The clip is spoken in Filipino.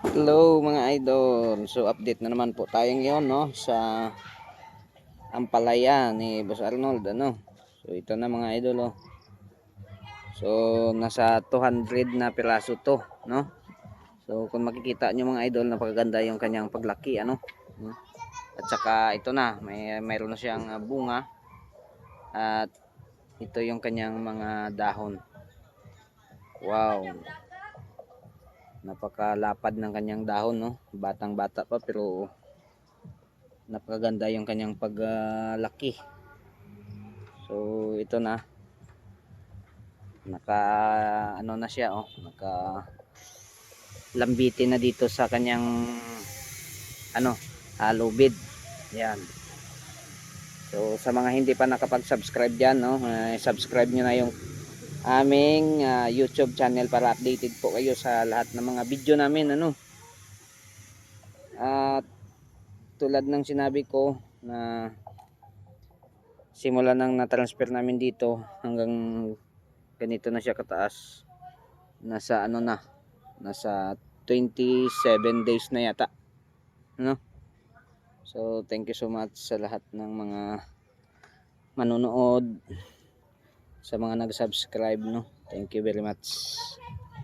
Hello mga idol. So update na naman po tayo ngayon no sa ampalaya ni Boss Arnold ano. So ito na mga idol oh. So nasa 200 na piraso to no. So kung makikita nyo mga idol, napakaganda yung kanyang paglaki ano. At saka ito na, mayroon na siyang bunga at ito yung kanyang mga dahon. Wow. Napakalapad ng kanyang dahon no. Batang-bata pa pero napakaganda yung kanyang paglaki. So ito na, naka ano na siya oh, naka lambitin na dito sa kanyang ano, lubid. Yan. So sa mga hindi pa nakapag-subscribe diyan no, subscribe niyo na yung aming YouTube channel para updated po kayo sa lahat ng mga video namin ano. At tulad ng sinabi ko na simula nang na-transfer namin dito hanggang ganito na siya kataas, nasa ano na, nasa 27 days na yata no. So thank you so much sa lahat ng mga manonood, sa mga nag-subscribe no. Thank you very much.